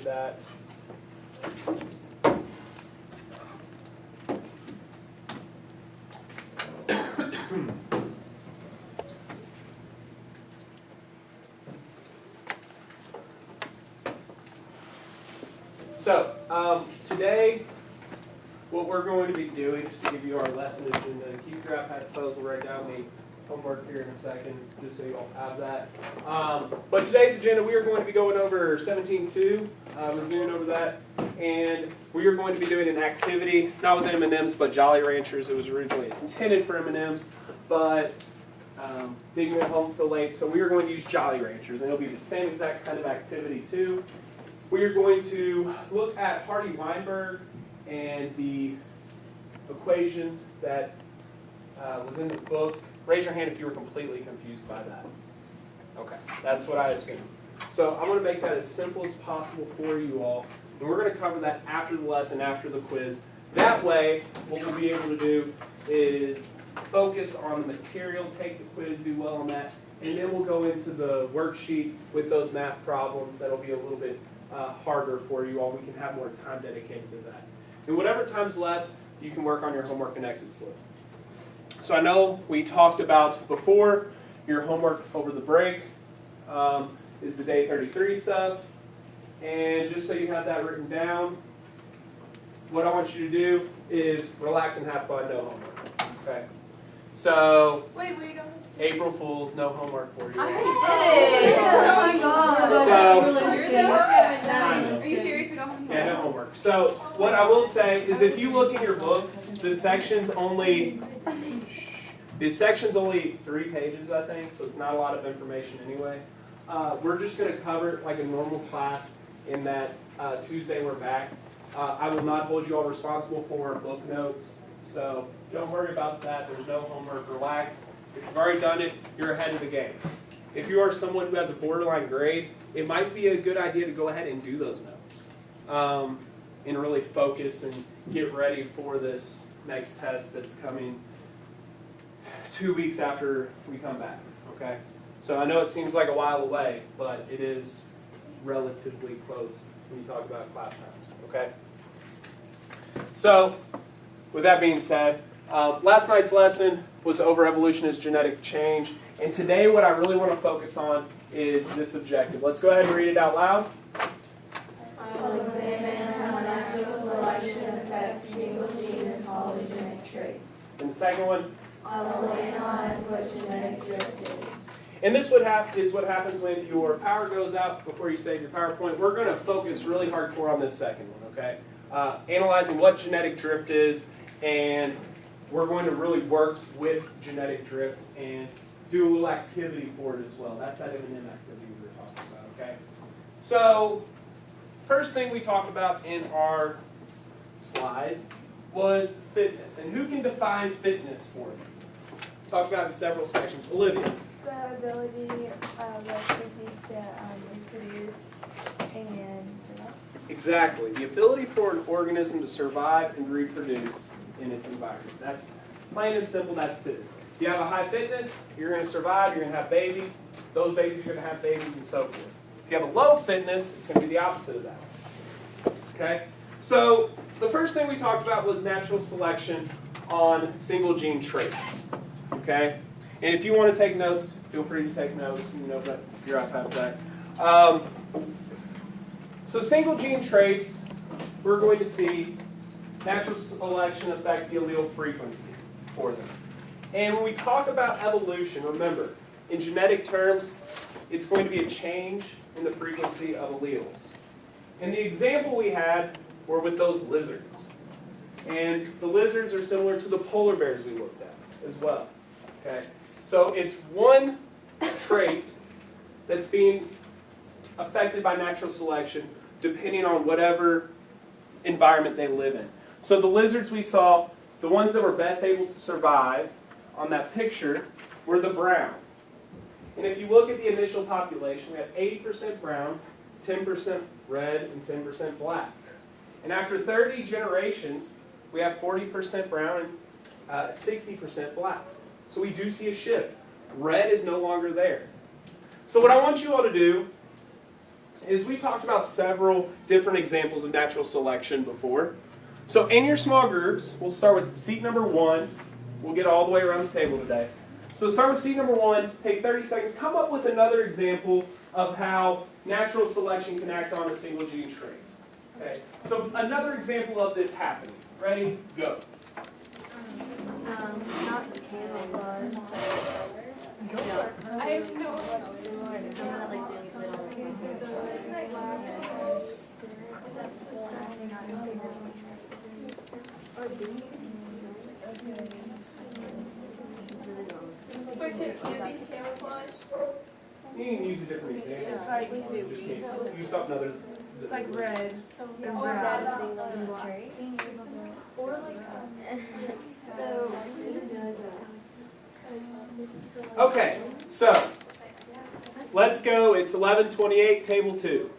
that. So, today, what we're going to be doing, just to give you our lesson agenda, keep your iPads closed, we'll write down the homework here in a second, just so you all have that. But today's agenda, we are going to be going over 17.2, reviewing over that, and we are going to be doing an activity, not with M&Ms, but Jolly Ranchers. It was originally intended for M&Ms, but didn't get home till late, so we are going to use Jolly Ranchers, and it'll be the same exact kind of activity too. We are going to look at Hardy-Weinberg and the equation that was in the book. Raise your hand if you were completely confused by that. Okay, that's what I assumed. So I'm going to make that as simple as possible for you all. And we're going to cover that after the lesson, after the quiz. That way, what we'll be able to do is focus on the material, take the quiz, do well on that, and then we'll go into the worksheet with those math problems. That'll be a little bit harder for you all. We can have more time dedicated to that. And whatever time's left, you can work on your homework and exit slip. So I know we talked about before, your homework over the break is the day 33 stuff. And just so you have that written down, what I want you to do is relax and have fun, no homework. Okay? So, wait, you don't. April Fools, no homework for you. I did it! Oh my god. So, Are you serious? We don't have any yeah, no homework. So, what I will say is if you look in your book, the section's only 3 pages, I think, so it's not a lot of information anyway. We're just going to cover it like a normal class in that Tuesday we're back. I will not hold you all responsible for book notes, so don't worry about that. There's no homework. Relax. If you've already done it, you're ahead of the game. If you are someone who has a borderline grade, it might be a good idea to go ahead and do those notes and really focus and get ready for this next test that's coming 2 weeks after we come back, okay? So I know it seems like a while away, but it is relatively close when you talk about class times, okay? So, with that being said, last night's lesson was over evolution as genetic change, and today what I really want to focus on is this objective. Let's go ahead and read it out loud. I will examine how natural selection affects single gene and polygenic traits. And the second one. I will analyze what genetic drift is. And this is what happens when your power goes out before you save your PowerPoint. We're going to focus really hardcore on this second one, okay? Analyzing what genetic drift is, and we're going to really work with genetic drift and do a little activity for it as well. That's that M&M activity we were talking about, okay? So, first thing we talked about in our slides was fitness. And who can define fitness for me? Talked about it in several sections. Olivia. The ability of a species to reproduce and Exactly. The ability for an organism to survive and reproduce in its environment. That's plain and simple, that's fitness. If you have a high fitness, you're going to survive, you're going to have babies. Those babies are going to have babies and so forth. If you have a low fitness, it's going to be the opposite of that. Okay? So, the first thing we talked about was natural selection on single gene traits. Okay? And if you want to take notes, feel free to take notes. You know, but your iPad's back. So single gene traits, we're going to see natural selection affect the allele frequency for them. And when we talk about evolution, remember, in genetic terms, it's going to be a change in the frequency of alleles. And the example we had were with those lizards. And the lizards are similar to the polar bears we looked at as well. Okay? So it's one trait that's being affected by natural selection depending on whatever environment they live in. So the lizards we saw, the ones that were best able to survive on that picture were the brown. And if you look at the initial population, we have 80% brown, 10% red, and 10% black. And after 30 generations, we have 40% brown and 60% black. So we do see a shift. Red is no longer there. So what I want you all to do, is we talked about several different examples of natural selection before. So in your small groups, we'll start with seat number 1. We'll get all the way around the table today. So start with seat number 1, take 30 seconds, come up with another example of how natural selection can act on a single gene trait. Okay, so another example of this happening. Ready? Go. Not camouflage. I have no Wait, so it can't be camouflage? You can use a different example. It's like, Just can't use something other. it's like red. Or that single trait. Or like, Okay, so let's go. It's 11:28, table 2.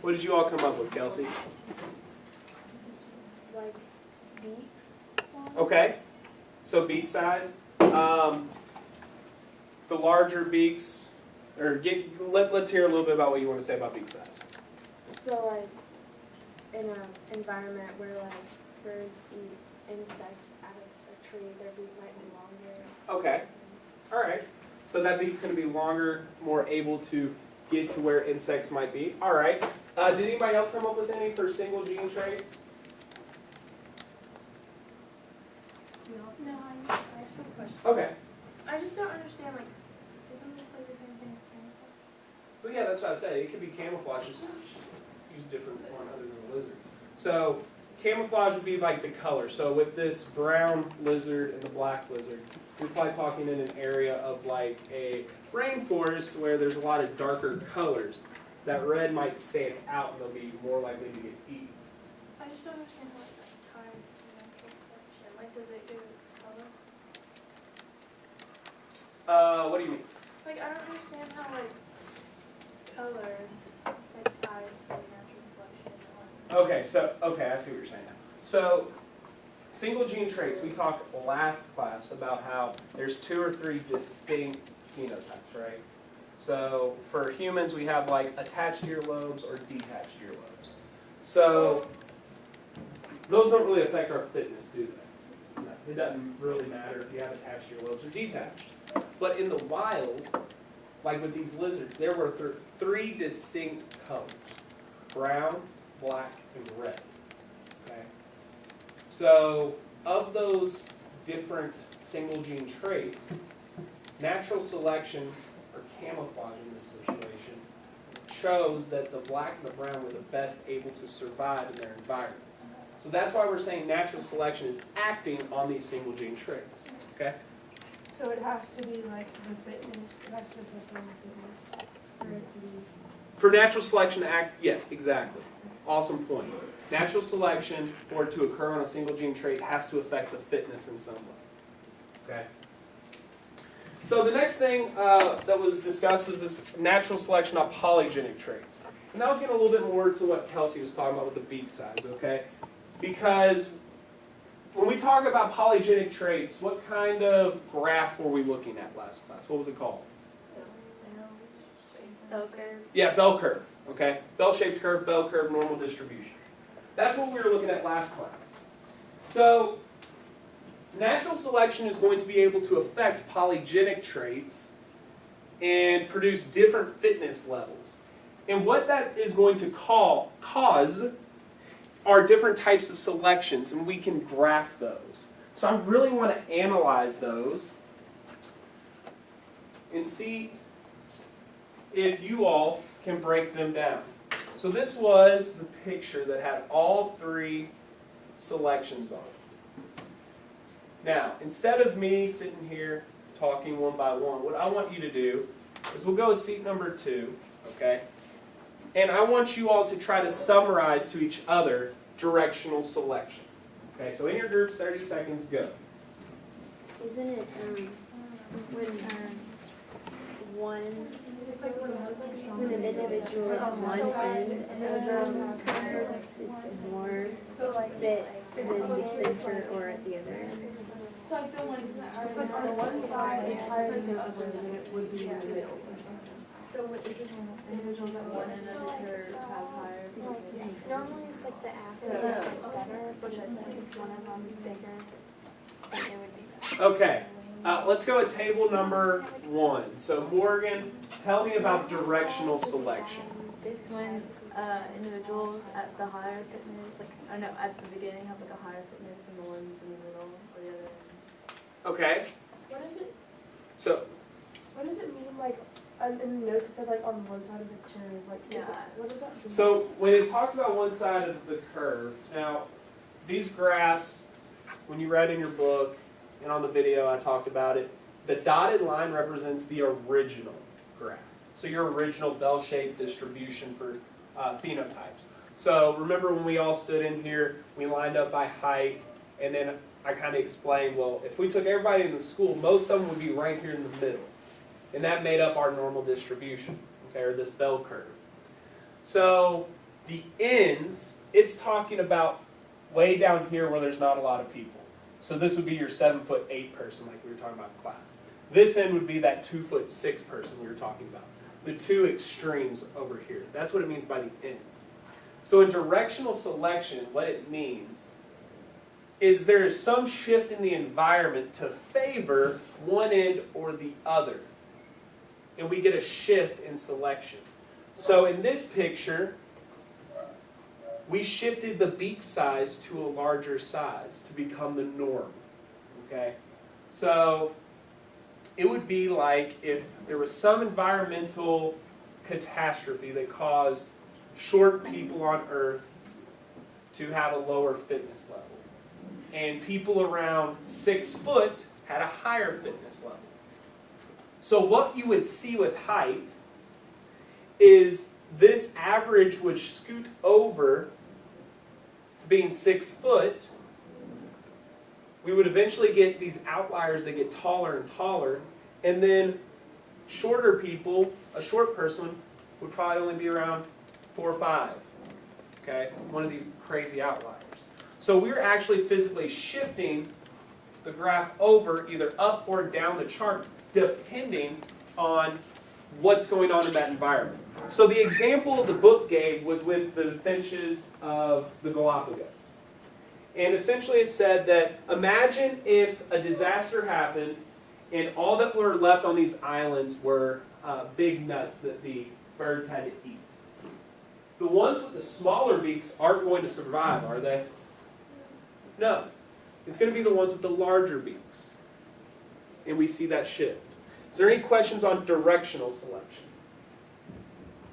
What did you all come up with, Kelsey? Like beaks. Okay, so beak size. The larger beaks, or let's hear a little bit about what you want to say about beak size. So like in an environment where like birds eat insects out of a tree, their beak might be longer. Okay, all right. So that beak's going to be longer, more able to get to where insects might be. All right. Did anybody else come up with any for single gene traits? No, I just have a question. Okay. I just don't understand, like, isn't this like the same thing as camouflage? Well, yeah, that's what I said. It could be camouflage. Just use a different one other than a lizard. So camouflage would be like the color. So with this brown lizard and the black lizard, we're probably talking in an area of like a rainforest where there's a lot of darker colors. That red might stand out and they'll be more likely to get eaten. I just don't understand how it ties to natural selection. Like, does it do color? What do you mean? Like, I don't understand how like color like ties to natural selection. Okay, I see what you're saying now. So single gene traits, we talked last class about how there's 2 or 3 distinct phenotypes, right? So for humans, we have like attached earlobes or detached earlobes. So those don't really affect our fitness, do they? No, it doesn't really matter if you have attached earlobes or detached. But in the wild, like with these lizards, there were 3 distinct colors: brown, black, and red. Okay? So of those different single gene traits, natural selection, or camouflage in this situation, chose that the black and the brown were the best able to survive in their environment. So that's why we're saying natural selection is acting on these single gene traits. Okay? So it has to be like the fitness, it has to perform fitness for it to be. For natural selection to act, yes, exactly. Awesome point. Natural selection, for it to occur on a single gene trait, has to affect the fitness in some way. Okay? So the next thing that was discussed was this natural selection of polygenic traits. And that was getting a little bit more to what Kelsey was talking about with the beak size, okay? Because when we talk about polygenic traits, what kind of graph were we looking at last class? What was it called? Bell curve. Yeah, bell curve, okay? Bell-shaped curve, bell curve, normal distribution. That's what we were looking at last class. So natural selection is going to be able to affect polygenic traits and produce different fitness levels. And what that is going to cause are different types of selections, and we can graph those. So I really want to analyze those and see if you all can break them down. So this was the picture that had all 3 selections on it. Now, instead of me sitting here talking one by one, what I want you to do is we'll go with seat number 2, okay? And I want you all to try to summarize to each other directional selection. Okay, so in your groups, 30 seconds, go. Isn't it when an individual at one end of the curve is more fit than the center or at the other end? So like the ones that are It's like on one side it's higher than the other than it would be in the middle or something. So what is individuals at one end of the curve have higher fitness? Normally it's like the athlete is like better, because like if one of them is bigger, then it would be better. Okay, let's go with table number 1. So Morgan, tell me about directional selection. It's when individuals at the higher fitness, like, I know at the beginning have like a higher fitness and the ones in the middle or the other end. Okay, What is it, so what does it mean, like, in the notes it said like on one side of the curve, like, is that, what does that mean? So when it talks about one side of the curve, now these graphs, when you read in your book and on the video I talked about it, the dotted line represents the original graph. So your original bell-shaped distribution for phenotypes. So remember when we all stood in here, we lined up by height, and then I kind of explained, well, if we took everybody in the school, most of them would be right here in the middle. And that made up our normal distribution, okay, or this bell curve. So the ends, it's talking about way down here where there's not a lot of people. So this would be your 7'8" person like we were talking about in class. This end would be that 2'6" person we were talking about. The two extremes over here. That's what it means by the ends. So in directional selection, what it means is there is some shift in the environment to favor one end or the other. And we get a shift in selection. So in this picture, we shifted the beak size to a larger size to become the norm. Okay? So it would be like if there was some environmental catastrophe that caused short people on Earth to have a lower fitness level. And people around 6 foot had a higher fitness level. So what you would see with height is this average would scoot over to being 6 foot. We would eventually get these outliers that get taller and taller, and then shorter people, a short person, would probably only be around 4 or 5. Okay, one of these crazy outliers. So we're actually physically shifting the graph over either up or down the chart depending on what's going on in that environment. So the example the book gave was with the finches of the Galapagos. And essentially it said that imagine if a disaster happened and all that were left on these islands were big nuts that the birds had to eat. The ones with the smaller beaks aren't going to survive, are they? No. It's going to be the ones with the larger beaks. And we see that shift. Is there any questions on directional selection?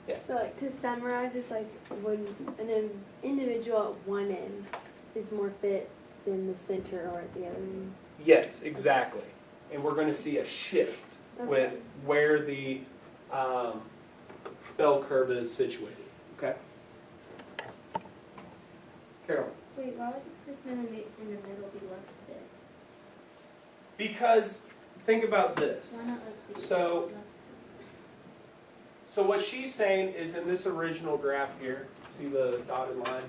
Yeah. So like to summarize, it's like when an individual at one end is more fit than the center or at the other end. Yes, exactly. And we're going to see a shift with where the bell curve is situated. Okay? Carol. Wait, why would the person in the middle be less fit? Because think about this. Why not like the So- left? So what she's saying is in this original graph here, see the dotted line?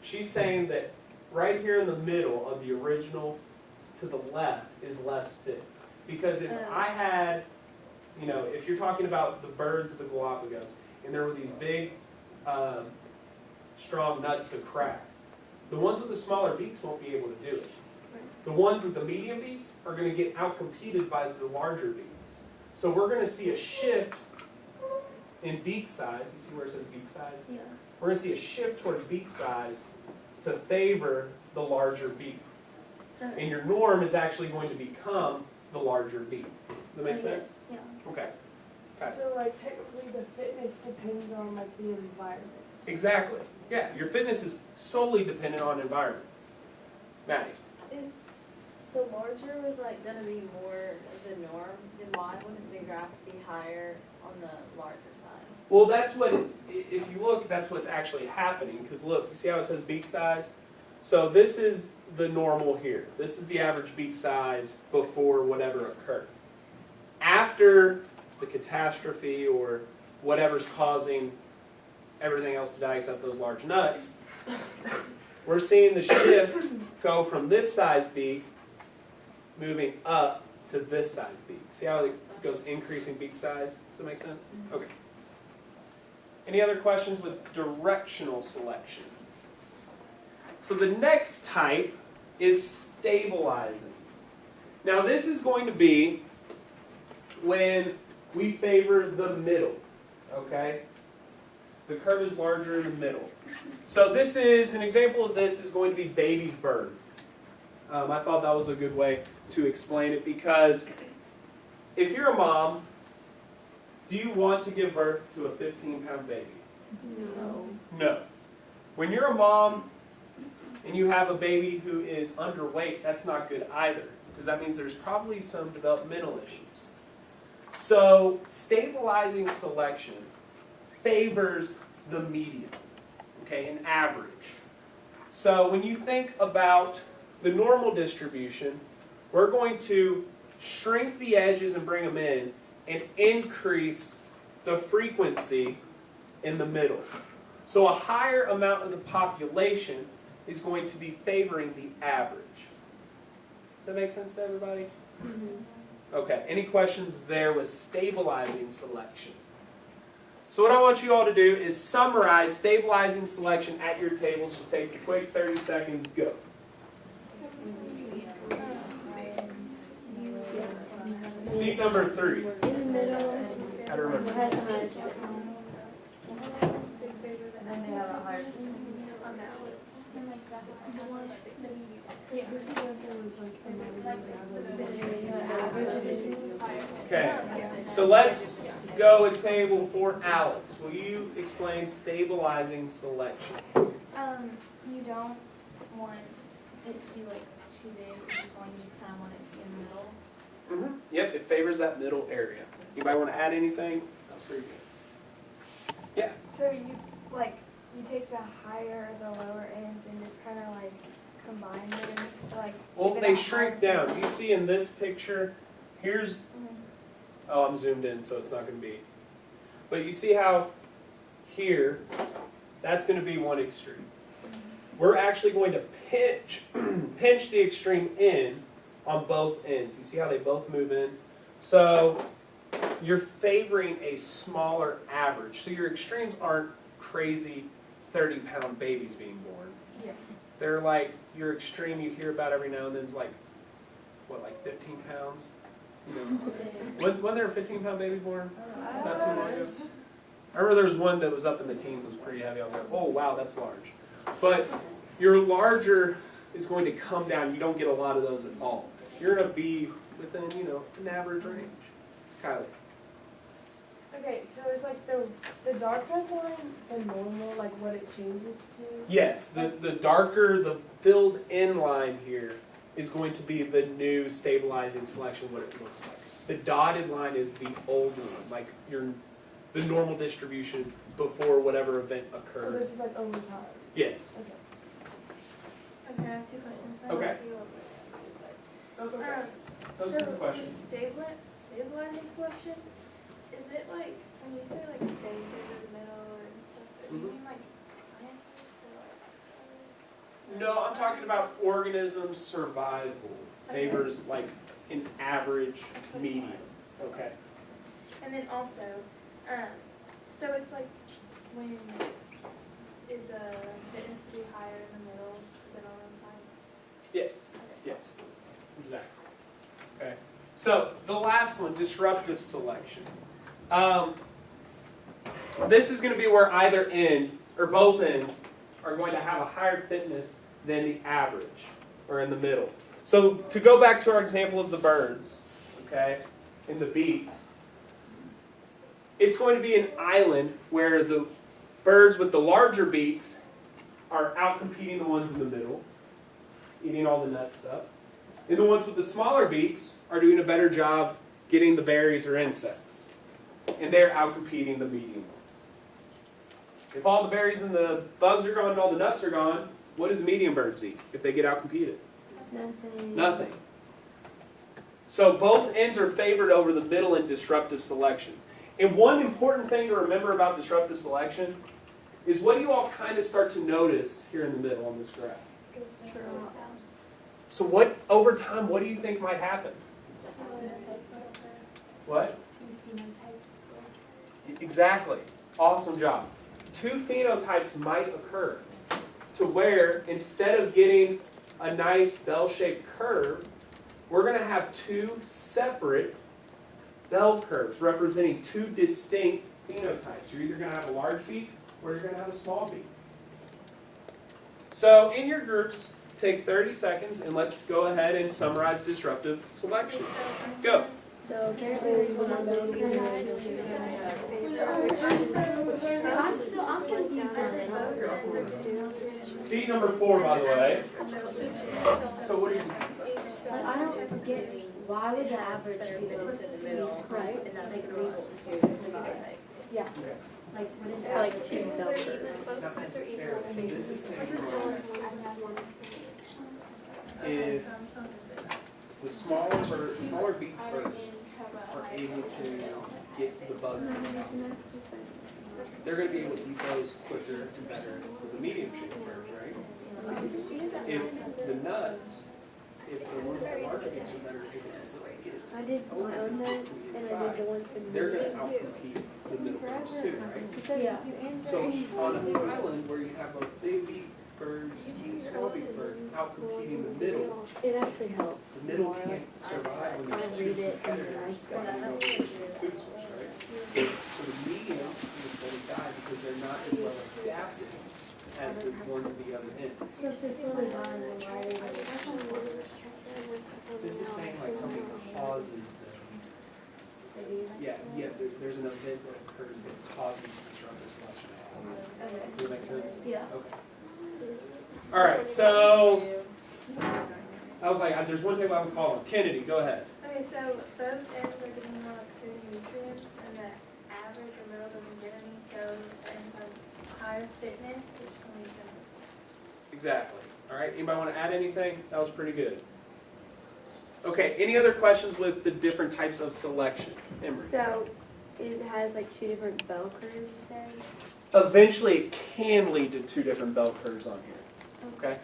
She's saying that right here in the middle of the original to the left is less fit. Because if I had, you know, if you're talking about the birds of the Galapagos, and there were these big, strong nuts to crack, the ones with the smaller beaks won't be able to do it. The ones with the medium beaks are going to get outcompeted by the larger beaks. So we're going to see a shift in beak size. You see where it says beak size? Yeah. We're going to see a shift towards beak size to favor the larger beak. And your norm is actually going to become the larger beak. Does that make sense? Yeah. Okay. Okay. So like technically the fitness depends on like the environment. Exactly. Yeah, your fitness is solely dependent on environment. Maddie. If the larger was like gonna be more of the norm, then why wouldn't the graph be higher on the larger side? Well, that's what, if you look, that's what's actually happening. Because look, you see how it says beak size? So this is the normal here. This is the average beak size before whatever occurred. After the catastrophe or whatever's causing everything else to die except those large nuts, we're seeing the shift go from this size beak moving up to this size beak. See how goes increasing beak size. Does that make sense? Okay. Any other questions with directional selection? So the next type is stabilizing. Now this is going to be when we favor the middle, okay? The curve is larger in the middle. So this is, an example of this is going to be baby's bird. I thought that was a good way to explain it because if you're a mom, do you want to give birth to a 15-pound baby? No. No. When you're a mom and you have a baby who is underweight, that's not good either because that means there's probably some developmental issues. So stabilizing selection favors the median, okay, an average. So when you think about the normal distribution, we're going to shrink the edges and bring them in and increase the frequency in the middle. So a higher amount of the population is going to be favoring the average. Does that make sense to everybody? Okay, any questions there with stabilizing selection? So what I want you all to do is summarize stabilizing selection at your tables. Just take a quick 30 seconds, go. Seat number 3. In the middle, How to remember. has a higher fitness. And then they have a higher fitness. Okay, so let's go with table for Alex. Will you explain stabilizing selection? You don't want it to be like too big or too small, you just kind of want it to be in the middle. Yep, it favors that middle area. Anybody want to add anything? That's pretty good. Yeah. So you take the higher or the lower ends and just kind of like combine them, like. Well, give it they a shrink higher- down. You see in this picture, here's, oh, I'm zoomed in, so it's not going to be. But you see how here, that's going to be one extreme. We're actually going to pinch the extreme in on both ends. You see how they both move in? So you're favoring a smaller average. So your extremes aren't crazy 30-pound babies being born. Yeah. They're like your extreme you hear about every now and then is like, what, like 15 pounds? You know, wasn't there a 15-pound baby born not too long ago? I remember there was one that was up in the teens that was pretty heavy. I was like, oh wow, that's large. But your larger is going to come down. You don't get a lot of those at all. You're going to be within, an average range. Kylie. Okay, so it's like the dark red line, the normal, like what it changes to? Yes, the darker, the filled in line here is going to be the new stabilizing selection, what it looks like. The dotted line is the old one, like the normal distribution before whatever event So occurred. this is like over time. Yes. Okay. Okay, I have two questions then. Okay. Those are So good questions. stabilizing selection, is it like, when you say like they favor the middle and stuff, do you mean like scientists or like? No, I'm talking about organism survival. Favors like an average median. Okay. And then also, so it's like when, is the fitness pretty higher in the middle than on those sides? Yes. Yes. Exactly. Okay. So the last one, disruptive selection. This is going to be where either end or both ends are going to have a higher fitness than the average or in the middle. So to go back to our example of the birds, okay, and the beaks, it's going to be an island where the birds with the larger beaks are outcompeting the ones in the middle, eating all the nuts up. And the ones with the smaller beaks are doing a better job getting the berries or insects. And they're outcompeting the medium ones. If all the berries and the bugs are gone and all the nuts are gone, what do the medium birds eat if they get outcompeted? Nothing. Nothing. So both ends are favored over the middle in disruptive selection. And one important thing to remember about disruptive selection is what do you all kind of start to notice here in the middle on this graph? So what, over time, what do you think might happen? What? 2 phenotypes. Exactly. Awesome job. 2 phenotypes might occur to where instead of getting a nice bell-shaped curve, we're going to have 2 separate bell curves representing 2 distinct phenotypes. You're either going to have a large beak or you're going to have a small beak. So in your groups, take 30 seconds and let's go ahead and summarize disruptive selection. Go. So apparently there's one of those. I'm confused on it. Seat number 4, by the way. So what do you? Like, I don't get, why would the average be less in the middle? Right. And that's like a reason to survive. Yeah. Like, what is So that? like 2 bell curves. Not necessarily. This is saying if the smaller beak birds are able to get to the bugs in the nest, they're going to be able to eat those quicker and better than the medium-shaped birds, right? If the nuts, if the ones with the larger beaks are better able to get it, I did my own nuts and I did the ones for the they're going to middle. outcompete the middle birds too, right? Yeah. So on an island where you have both big beak birds and small beak birds outcompeting the middle, It actually helps. the middle more. can't survive when I there's 2 read it and competitors. then I go. Food source, right? So the mediums in the study die because they're not as well adapted as the ones at the other end. So if it's really bad, then why are they This is saying like something causes them. Yeah, there's an event that occurs that causes disruptive selection to happen. Okay. Does that make sense? Yeah. Okay. All right, so I was like, there's one table I would call them. Kennedy, go ahead. Okay, so both ends are getting more like food and nutrients, and the average or middle doesn't get any, so the ends have higher fitness, which can lead to. Exactly. All right, anybody want to add anything? That was pretty good. Okay, any other questions with the different types of selection? Emery? So it has like 2 different bell curves, you say? Eventually, it can lead to 2 different bell curves on here. Okay?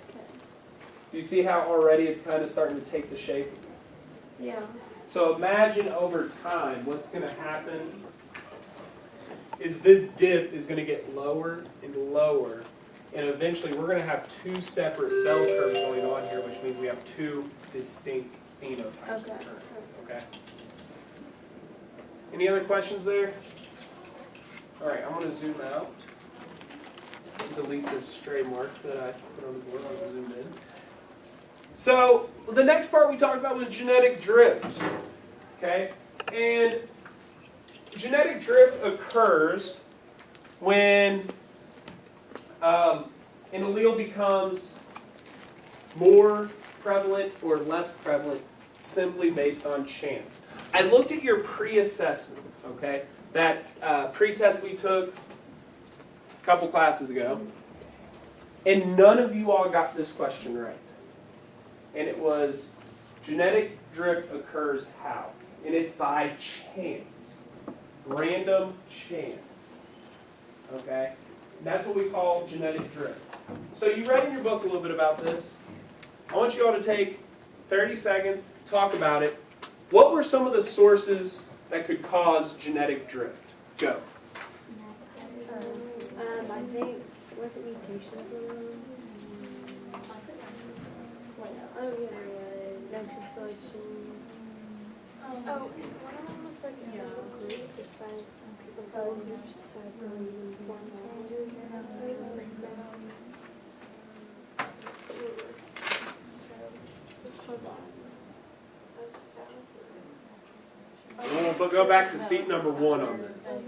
Do you see how already it's kind of starting to take the shape? Yeah. So imagine over time, what's going to happen is this dip is going to get lower and lower, and eventually we're going to have 2 separate bell curves going on here, which means we have 2 distinct phenotypes Okay. occurring. Okay? Any other questions there? All right, I'm going to zoom out and delete this stray mark that I put on the board. I'm going to zoom in. So the next part we talked about was genetic drift. Okay? And genetic drift occurs when an allele becomes more prevalent or less prevalent simply based on chance. I looked at your pre-assessment, okay? That pre-test we took a couple classes ago, and none of you all got this question right. And it was, genetic drift occurs how? And it's by chance. Random chance. Okay? That's what we call genetic drift. So you read in your book a little bit about this. I want you all to take 30 seconds, talk about it. What were some of the sources that could cause genetic drift? Go. I think, was it mutations in them? Oh, yeah, natural selection. Oh, one of them was like Group decide, groups decide to form changes. We'll go back to seat number 1 on this.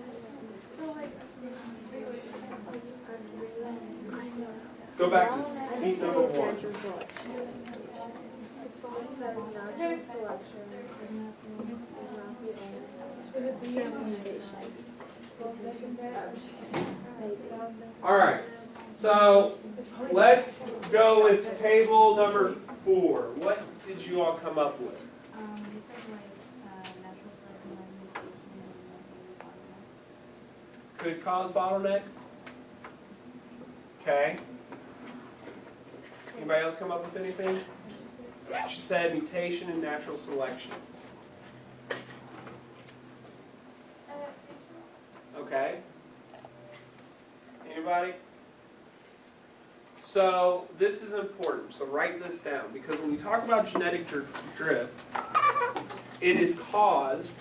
Go back to seat number 1. Natural selection. All right. So let's go with table number 4. What did you all come up with? Could cause bottleneck. Okay. Anybody else come up with anything? She said mutation and natural selection. So this is important, so write this down, because when we talk about genetic drift, it is caused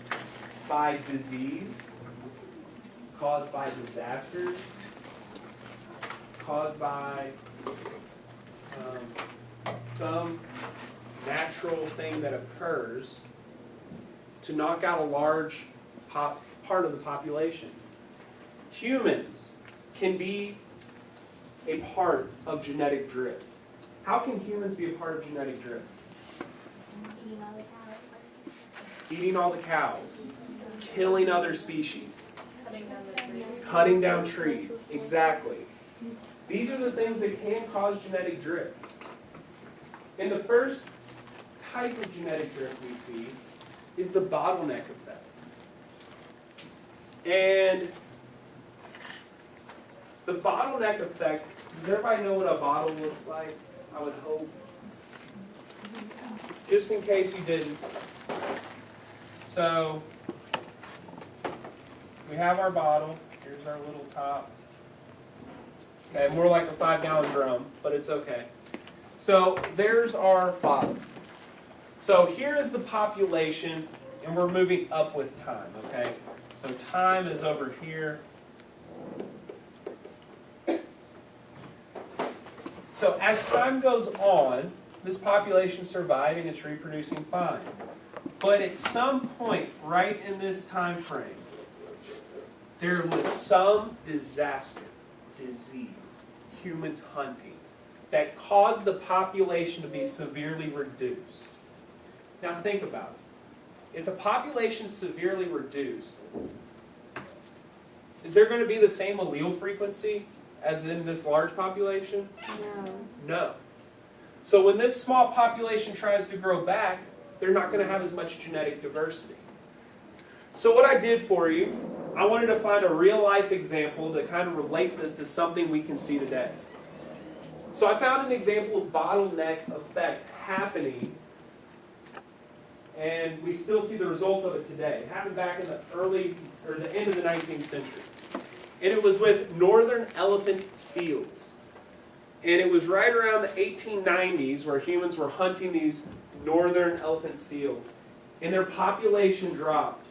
by disease, it's caused by disasters, it's caused by some natural thing that occurs to knock out a large part of the population. Humans can be a part of genetic drift. How can humans be a part of genetic drift? Eating all the cows. Eating all the cows, killing other species, Cutting down the trees. cutting down trees. Exactly. These are the things that can cause genetic drift. And the first type of genetic drift we see is the bottleneck effect. And the bottleneck effect, does everybody know what a bottle looks like? I would hope. Just in case you didn't. So, we have our bottle. Here's our little top. Okay, more like a 5-gallon drum, but it's okay. So, there's our bottle. So, here is the population, and we're moving up with time, okay? So, time is over here. So as time goes on, this population is surviving, it's reproducing fine. But at some point, right in this time frame, there was some disaster, disease, humans hunting, that caused the population to be severely reduced. Now think about it. If the population is severely reduced, is there going to be the same allele frequency as in this large population? No. No. So when this small population tries to grow back, they're not going to have as much genetic diversity. So what I did for you, I wanted to find a real-life example to kind of relate this to something we can see today. So I found an example of bottleneck effect happening, and we still see the results of it today. It happened back in the end of the 19th century. And it was with northern elephant seals. And it was right around the 1890s where humans were hunting these northern elephant seals. And their population dropped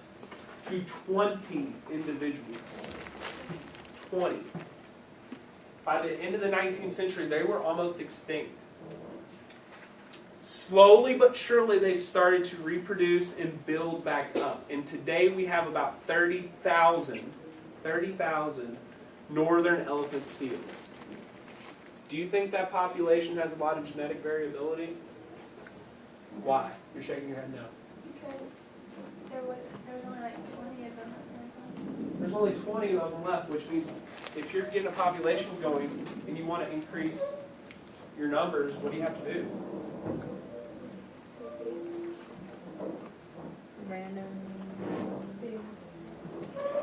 to 20 individuals. 20. By the end of the 19th century, they were almost extinct. Slowly but surely, they started to reproduce and build back up. And today we have about 30,000 northern elephant seals. Do you think that population has a lot of genetic variability? Why? You're shaking your head no. Because there was only like 20 of them. There's only 20 of them left, which means if you're getting a population going and you want to increase your numbers, what do you have to do? Random.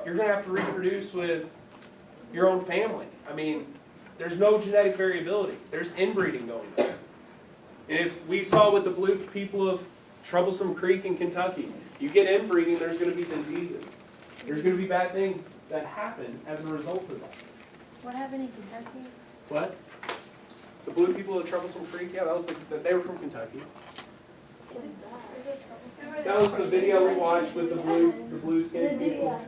You're going to have to reproduce with your own family. I mean, there's no genetic variability. There's inbreeding going on. And if we saw with the blue people of Troublesome Creek in Kentucky, you get inbreeding, there's going to be diseases. There's going to be bad things that happen as a result of that. What happened in Kentucky? What? The blue people of Troublesome Creek? Yeah, that was they were from Kentucky. That was the video we watched with the blue skin people.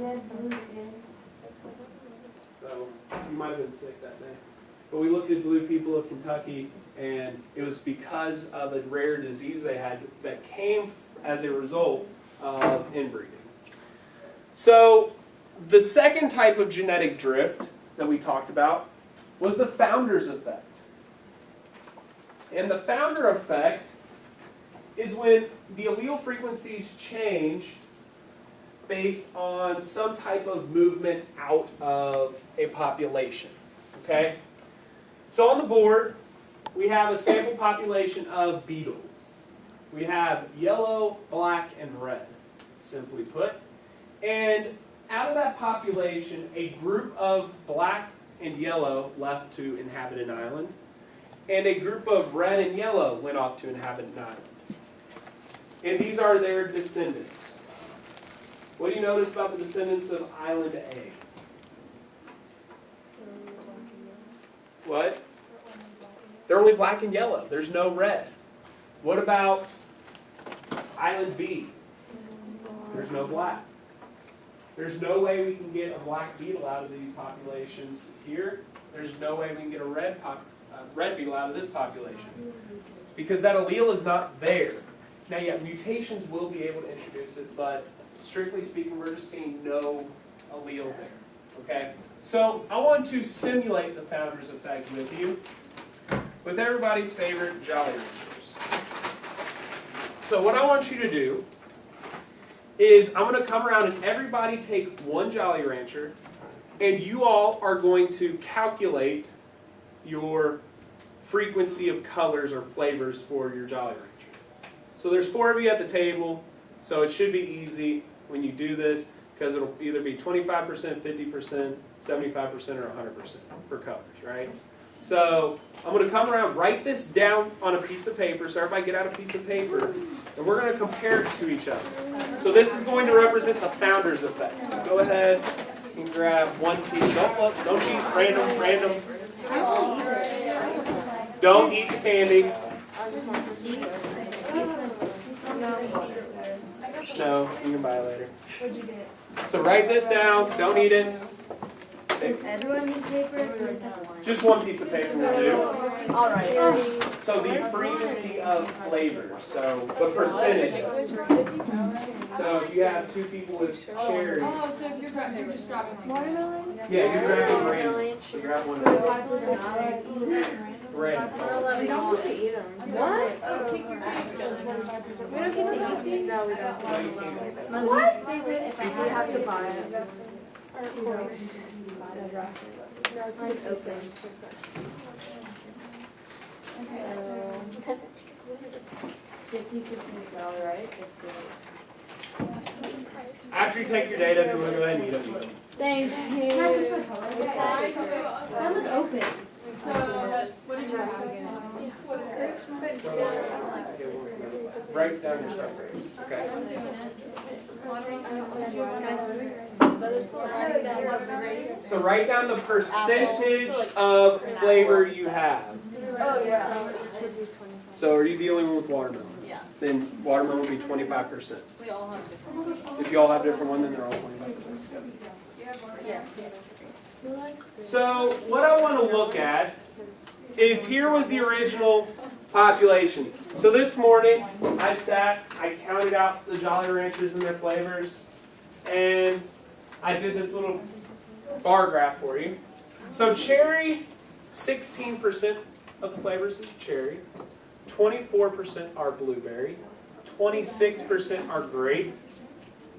So you might have been sick that day. But we looked at blue people of Kentucky, and it was because of a rare disease they had that came as a result of inbreeding. So the second type of genetic drift that we talked about was the founder's effect. And the founder effect is when the allele frequencies change based on some type of movement out of a population. Okay? So on the board, we have a sample population of beetles. We have yellow, black, and red, simply put. And out of that population, a group of black and yellow left to inhabit an island, and a group of red and yellow went off to inhabit an island. And these are their descendants. What do you notice about the descendants of Island A? What? They're only black and yellow. There's no red. What about island B? There's no black. There's no way we can get a black beetle out of these populations here. There's no way we can get a red beetle out of this population. Because that allele is not there. Now, yeah, mutations will be able to introduce it, but strictly speaking, we're just seeing no allele there. Okay? So I want to simulate the founder's effect with you, with everybody's favorite Jolly Ranchers. So what I want you to do is I'm going to come around and everybody take one Jolly Rancher, and you all are going to calculate your frequency of colors or flavors for your Jolly Rancher. So there's 4 of you at the table, so it should be easy when you do this, because it'll either be 25%, 50%, 75%, or 100% for colors, right? So I'm going to come around, write this down on a piece of paper, so everybody get out a piece of paper, and we're going to compare it to each other. So this is going to represent the founder's effect. So go ahead and grab one piece. Don't cheat, random. Don't eat the candy. No, you can buy it later. What'd you get? So write this down, don't eat it. Does everyone need paper or is that one? Just one piece of paper will do. All right. So the frequency of flavors, so the percentage. So if you have 2 people with cherry, Oh, so if you're just grabbing like. Watermelon? yeah, you grab one random. So grab one random. We don't get to eat them. What? Oh, pick your favorite. We don't get to eat them. No, we don't. No, you can't. My least favorite is we have to buy it. Mine's open. After you take your data, if you want to go ahead and eat them. Thank you. That was open. So, what did you have again? Write down your stuff. Okay. So write down the percentage of flavor you have. Oh, yeah. So are you the only one with watermelon? Yeah. Then watermelon will be 25%. We all have different. If you all have different ones, then they're all 25% together. So what I want to look at is here was the original population. So this morning I counted out the Jolly Ranchers and their flavors, and I did this little bar graph for you. So cherry, 16% of the flavors is cherry, 24% are blueberry, 26% are grape,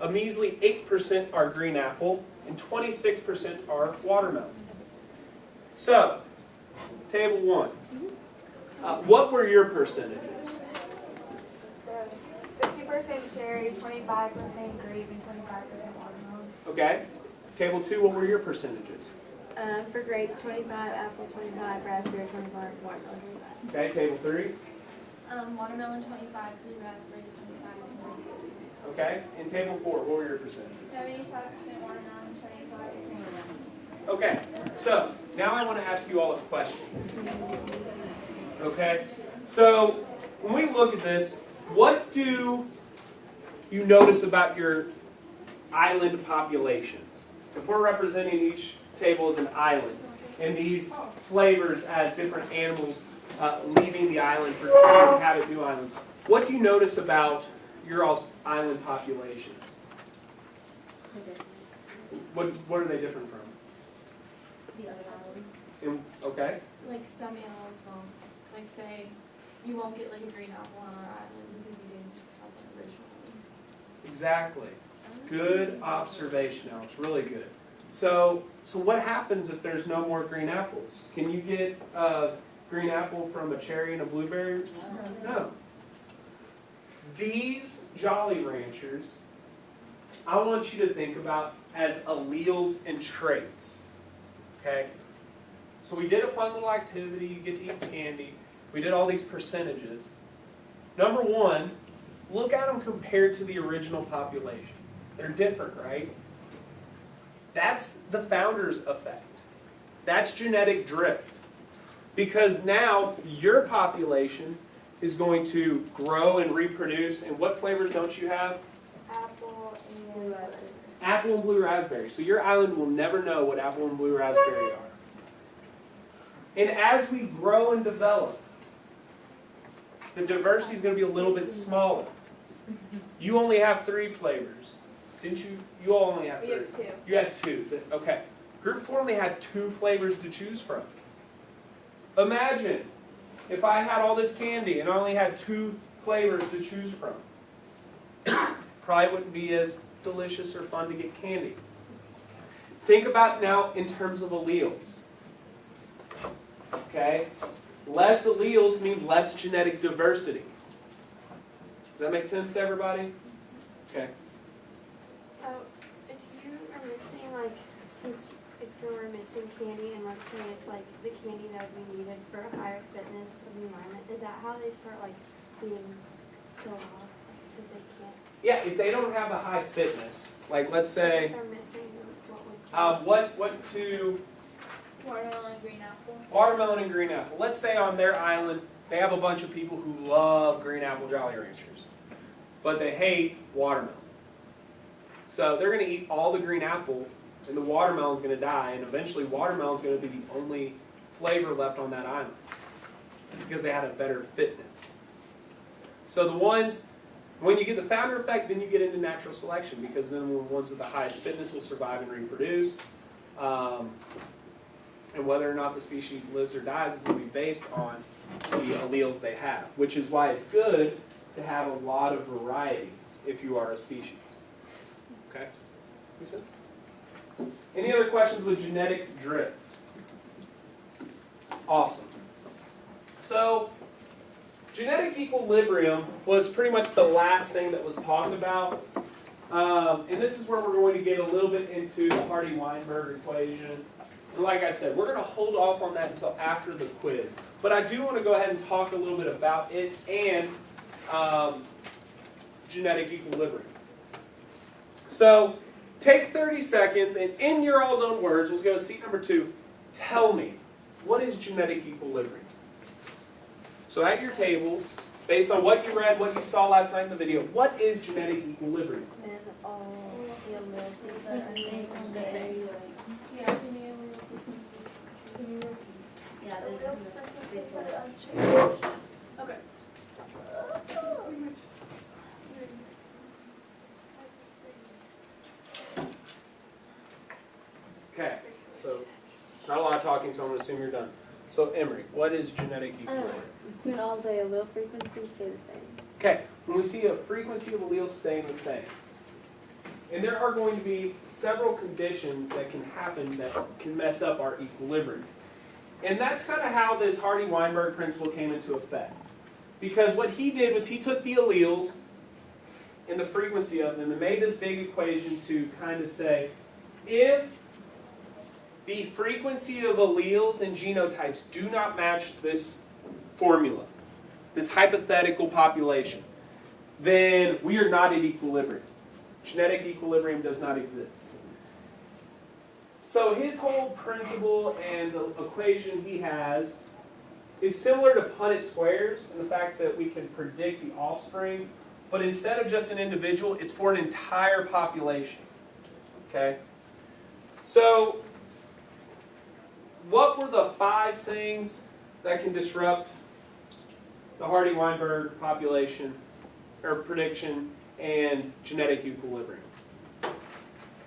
a measly 8% are green apple, and 26% are watermelon. So, table 1. What were your percentages? 50% cherry, 25% grape, and 25% watermelon. Okay. Table 2, what were your percentages? For grape, 25, apple, 25, raspberry, 25, watermelon. Okay, table 3. Watermelon 25, 3 raspberries 25, and 3. Okay, and table 4, what were your percentages? 75% watermelon, 25% Okay, so now I want to ask you all a question. Okay, so when we look at this, what do you notice about your island populations? If we're representing each table as an island, and these flavors as different animals leaving the island for to inhabit new islands, what do you notice about your all's island populations? What are they different from? The other island. Okay. Like some animals won't. Like say, you won't get like a green apple on our island because you didn't have one originally. Exactly. Good observation, Alex. Really good. So what happens if there's no more green apples? Can you get a green apple from a cherry and a blueberry? No. These Jolly Ranchers, I want you to think about as alleles and traits. Okay? So we did a fun little activity. You get to eat candy. We did all these percentages. Number 1, look at them compared to the original population. They're different, right? That's the founder's effect. That's genetic drift. Because now your population is going to grow and reproduce. And what flavors don't you have? Apple Blue and raspberry. Apple and blue raspberry. So your island will never know what apple and blue raspberry are. And as we grow and develop, the diversity is going to be a little bit smaller. You only have 3 flavors. Didn't you? You all only have 3. We have 2. You have 2. Okay. Group 4 only had 2 flavors to choose from. Imagine if I had all this candy and I only had 2 flavors to choose from. Probably wouldn't be as delicious or fun to get candy. Think about now in terms of alleles. Okay? Less alleles mean less genetic diversity. Does that make sense to everybody? Okay. Oh, if you are missing, like, since if you were missing candy, and let's say it's like the candy that would be needed for a higher fitness of the environment, is that how they start, like, being killed off? Because they can't. Yeah, if they don't have a high fitness, like let's say, If they're missing, what would what two, Watermelon and green apple. watermelon and green apple. Let's say on their island, they have a bunch of people who love green apple Jolly Ranchers, but they hate watermelon. So they're going to eat all the green apple, and the watermelon's going to die, and eventually watermelon's going to be the only flavor left on that island because they had a better fitness. So the ones, when you get the founder effect, then you get into natural selection, because then the ones with the highest fitness will survive and reproduce. And whether or not the species lives or dies is going to be based on the alleles they have, which is why it's good to have a lot of variety if you are a species. Okay? Makes sense? Any other questions with genetic drift? Awesome. So, genetic equilibrium was pretty much the last thing that was talked about. And this is where we're going to get a little bit into the Hardy-Weinberg equation. And like I said, we're going to hold off on that until after the quiz. But I do want to go ahead and talk a little bit about it and genetic equilibrium. So, take 30 seconds, and in your all's own words, let's go to seat number 2. Tell me, what is genetic equilibrium? So at your tables, based on what you read, what you saw last night in the video, what is genetic equilibrium? And all the alleles The same. Yeah, can you Yeah, Okay. Okay, so not a lot of talking, so I'm going to assume you're done. So Emery, what is genetic equilibrium? Between all the allele frequencies stay the same. Okay, when we see a frequency of alleles staying the same, and there are going to be several conditions that can happen that can mess up our equilibrium. And that's kind of how this Hardy-Weinberg principle came into effect. Because what he did was he took the alleles and the frequency of them and made this big equation to kind of say, if the frequency of alleles and genotypes do not match this formula, this hypothetical population, then we are not at equilibrium. Genetic equilibrium does not exist. So his whole principle and the equation he has is similar to Punnett squares in the fact that we can predict the offspring, but instead of just an individual, it's for an entire population. Okay? So, what were the 5 things that can disrupt the Hardy-Weinberg population, or prediction, and genetic equilibrium?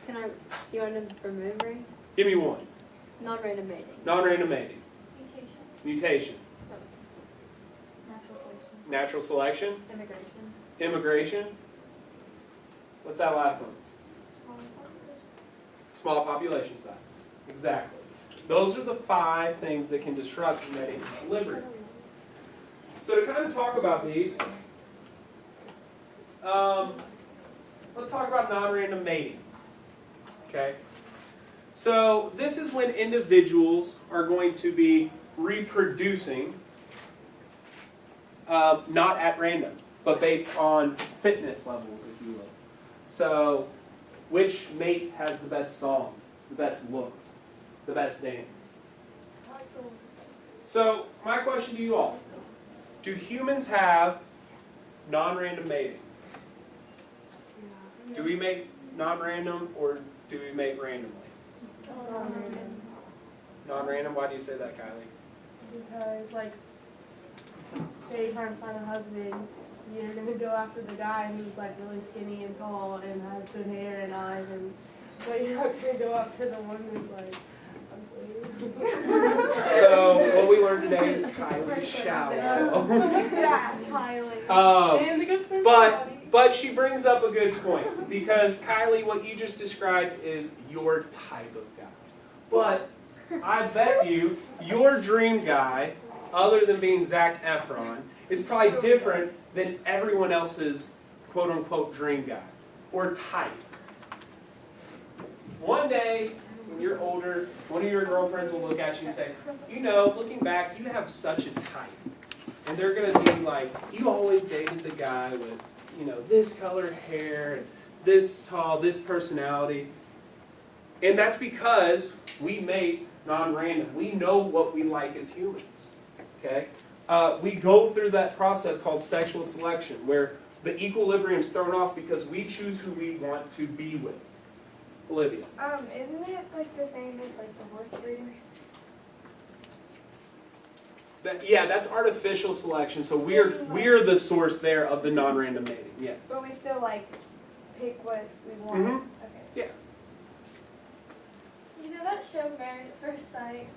Can I, do you want to remove me? Give me one. Non-random mating. Non-random mating. Mutation. natural selection. Natural selection. Immigration. Immigration. What's that last one? Small population size. Exactly. Those are the 5 things that can disrupt genetic equilibrium. So to kind of talk about these, let's talk about non-random mating. Okay? So this is when individuals are going to be reproducing, not at random, but based on fitness levels, if you will. So, which mate has the best song, the best looks, the best dance? So, my question to you all, do humans have non-random mating? Do we make non-random or do we mate randomly? Non-random, why do you say that, Kylie? Because, like, say if I'm finding a husband, you're gonna go after the guy who's like really skinny and tall and has good hair and eyes, and but you're not gonna go after the one who's like ugly. So, what we learned today is Kylie's shallow. Yeah, Kylie. And the good person. But she brings up a good point, because Kylie, what you just described is your type of guy. But I bet you, your dream guy, other than being Zac Efron, is probably different than everyone else's quote-unquote dream guy, or type. One day, when you're older, one of your girlfriends will look at you and say, you know, looking back, you have such a type. And they're going to be like, you always dated the guy with, you know, this color hair, and this tall, this personality. And that's because we mate non-random. We know what we like as humans, okay? We go through that process called sexual selection, where the equilibrium is thrown off because we choose who we want to be with. Olivia. Isn't it like the same as like the horse breeding? Yeah, that's artificial selection. So we're the source there of the non-random mating. Yes. But we still like pick what we want. Mhm. Okay. You know that show Married at First Sight?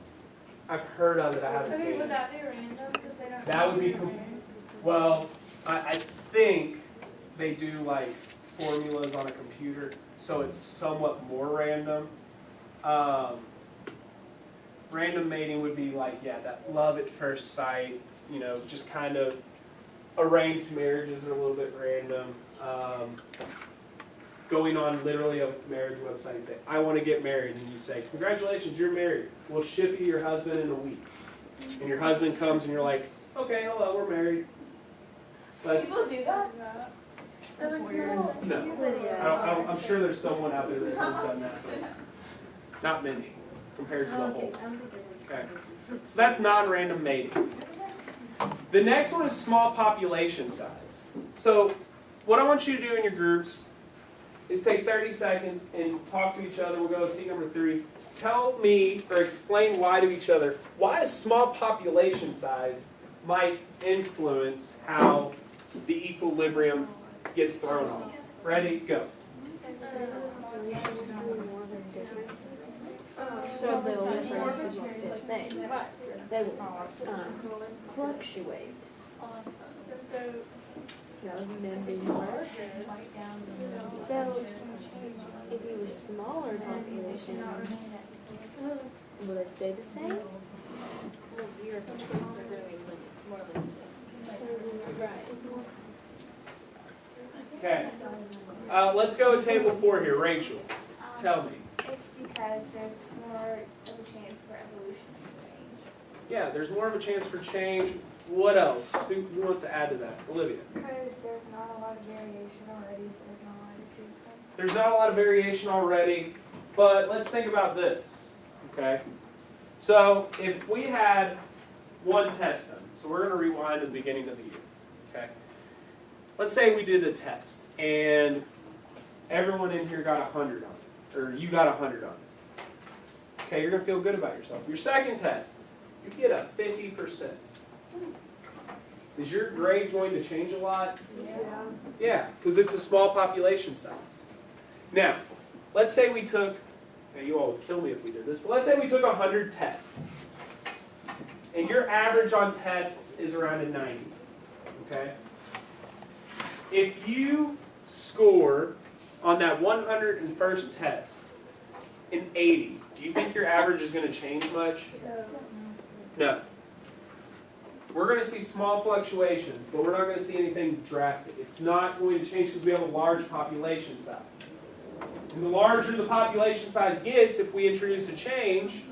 I've heard of it. I haven't Okay, seen would it. that be random? Because they don't. That would be Well, I think they do like formulas on a computer, so it's somewhat more random. Random mating would be like, yeah, that love at first sight, you know, just kind of arranged marriages are a little bit random. Going on literally a marriage website and say, I want to get married, and you say, congratulations, you're married. We'll ship you your husband in a week. And your husband comes and you're like, okay, hello, we're married. People do that? That's like, no. No. I'm sure there's someone out there that has done that. Not many, compared to the whole. Okay. So that's non-random mating. The next one is small population size. So what I want you to do in your groups is take 30 seconds and talk to each other. We'll go to seat number 3. Tell me or explain why to each other why a small population size might influence how the equilibrium gets thrown off. Ready? Go. So the difference is not the same. They will fluctuate. So, if you were smaller population, will it stay the same? Right. Okay. Let's go with table 4 here. Rachel, tell me. It's because there's more of a chance for evolution to change. Yeah, there's more of a chance for change. What else? Who wants to add to that? Olivia. Because there's not a lot of variation already, so there's not a lot to choose from. There's not a lot of variation already, but let's think about this, okay? So if we had one test done, so we're going to rewind to the beginning of the year, okay? Let's say we did a test, and everyone in here got 100 on it, or you got 100 on it. Okay, you're going to feel good about yourself. Your second test, you get a 50%. Is your grade going to change a lot? Yeah, because it's a small population size. Now, let's say we took, now you all would kill me if we did this, but let's say we took 100 tests. And your average on tests is around a 90, okay? If you score on that 101st test an 80, do you think your average is going to change much? No. We're going to see small fluctuations, but we're not going to see anything drastic. It's not going to change because we have a large population size. And the larger the population size gets, if we introduce a change,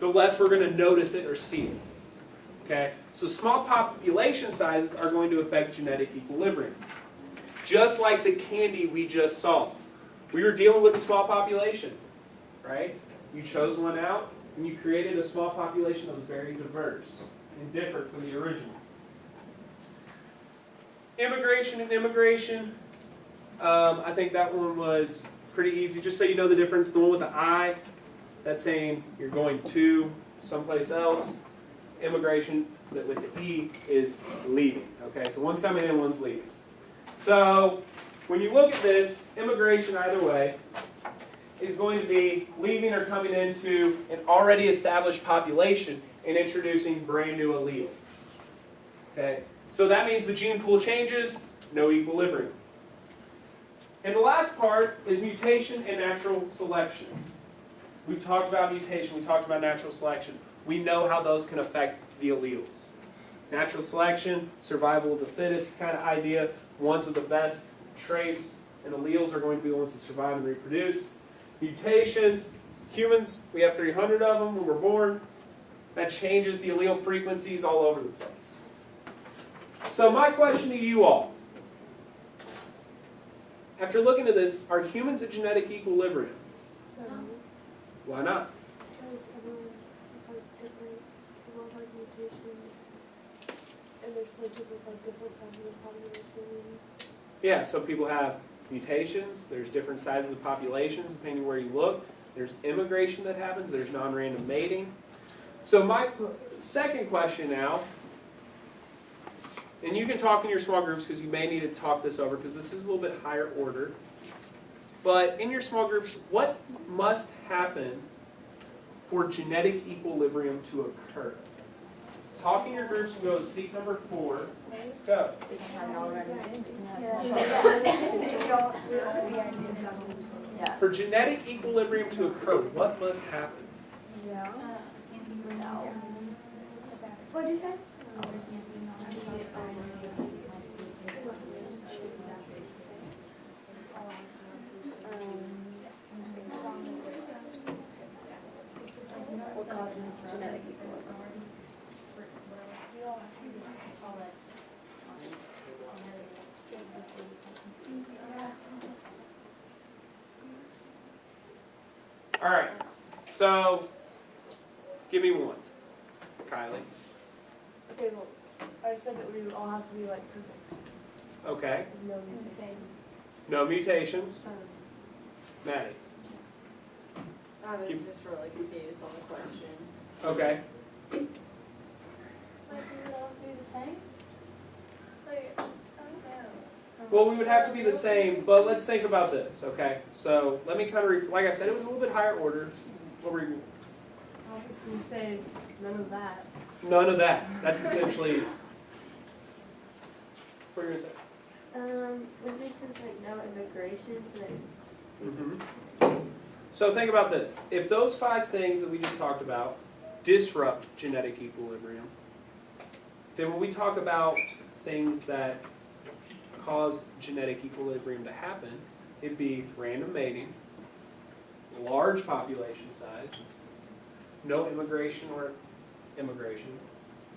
the less we're going to notice it or see it. Okay? So small population sizes are going to affect genetic equilibrium. Just like the candy we just saw. We were dealing with a small population, right? You chose one out, and you created a small population that was very diverse and different from the original. Immigration and immigration, I think that one was pretty easy. Just so you know the difference, the one with the I, that's saying you're going to someplace else. Immigration with the E is leaving. Okay, so one's coming in, one's leaving. So when you look at this, immigration either way is going to be leaving or coming into an already established population and introducing brand new alleles. Okay, so that means the gene pool changes, no equilibrium. And the last part is mutation and natural selection. We've talked about mutation, we talked about natural selection. We know how those can affect the alleles. Natural selection, survival of the fittest kind of idea. Ones with the best traits and alleles are going to be the ones that survive and reproduce. Mutations, humans, we have 300 of them when we're born. That changes the allele frequencies all over the place. So my question to you all, after looking at this, are humans at genetic equilibrium? Why not? Because everyone has like different, people have like mutations. And there's places with like different sizes of population. Yeah, so people have mutations, there's different sizes of populations depending where you look. There's immigration that happens, there's non-random mating. So my second question now, and you can talk in your small groups because you may need to talk this over because this is a little bit higher order. But in your small groups, what must happen for genetic equilibrium to occur? Talk in your groups and go to seat number 4. Go. Yeah. For genetic equilibrium to occur, what must happen? What'd you say? What causes genetic equilibrium? All right, so give me one, Kylie. Okay, well, I said that we would all have to be like perfect. Okay, with no mutations. no mutations. Maddie. I was just really confused on the question. Okay. Like, we would all do the same? Like, I don't know. Well, we would have to be the same, but let's think about this, okay? So let me kind of, like I said, it was a little bit higher order. What were you? I was just gonna say none of that. None of that. That's essentially, what are you going to say? What makes us like no immigration so that So think about this. If those 5 things that we just talked about disrupt genetic equilibrium, then when we talk about things that cause genetic equilibrium to happen, it'd be random mating, large population size, no immigration or immigration,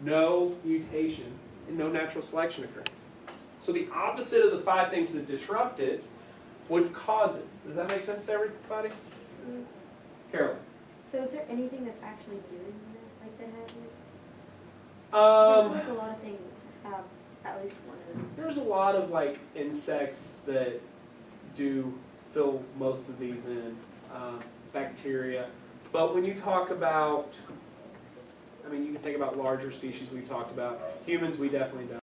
no mutation, and no natural selection occurring. So the opposite of the 5 things that disrupt it would cause it. Does that make sense to everybody? Carolyn. So is there anything that's actually doing that, like that happening? I Um, feel like a lot of things have at least one of them. there's a lot of like insects that do fill most of these in, bacteria. But when you talk about, I mean, you can think about larger species we talked about. Humans, we definitely don't.